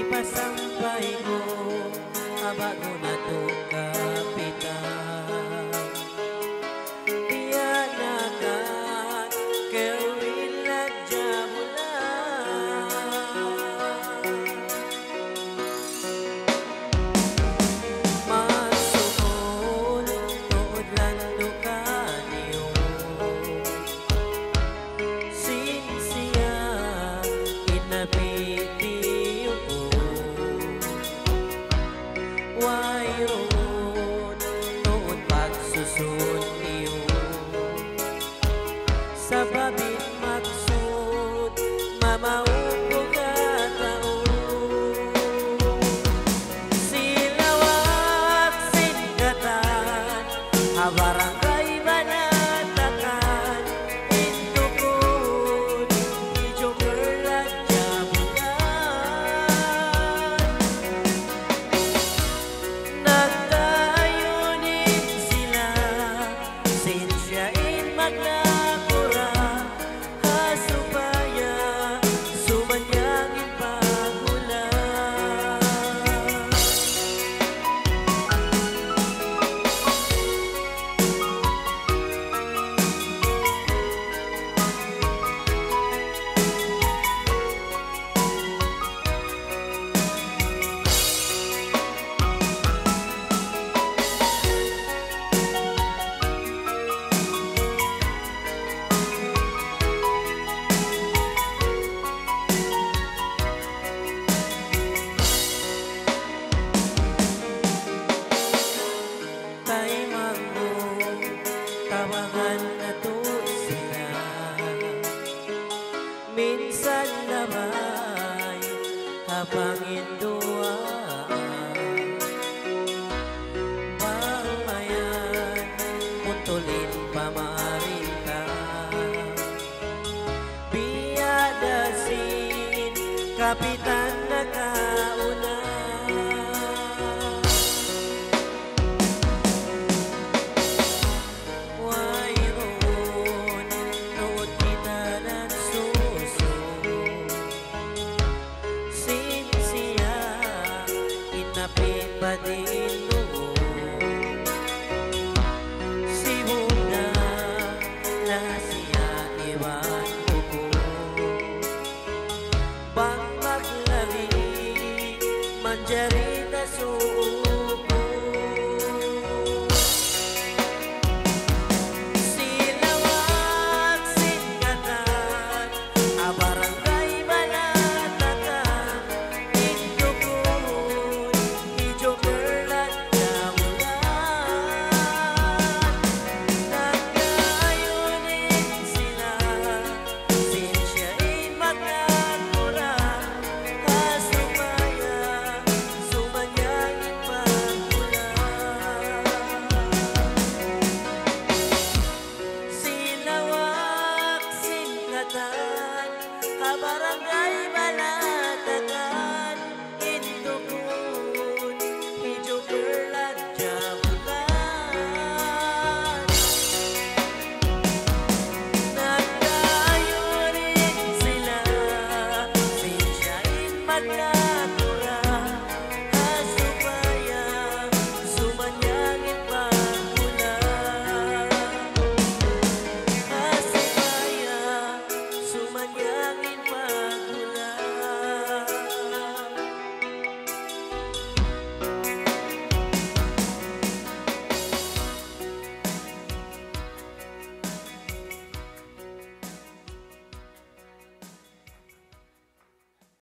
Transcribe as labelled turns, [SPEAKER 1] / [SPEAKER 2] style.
[SPEAKER 1] ipasampay ko bago na to kapitan. Tiyanakan kawila jamula masukol tuod lang lukaniyo sinsiya inabitiyo ko wayron tuod pagsusun niyo sa babin magsud mamaupog ataon silawak singkatan barangay banatakan indukod ijoker at jabulan nagtayunin sila sinsyain magnakura hasupaya sumanyangin pagulan. Tawagan na to sila minsan labay habang induaan pamayan puntulin pamarinta biyadasin kapitan na kauna Padino Sibuna na siya iwan ko Bang maglabi manjarita suko silawak singkatan barangay banatakan indukod ijoker at jamulan nagkayunin sila sinsyain magnakura hasumaya sumanyangin pagulan silawak singkatan barangay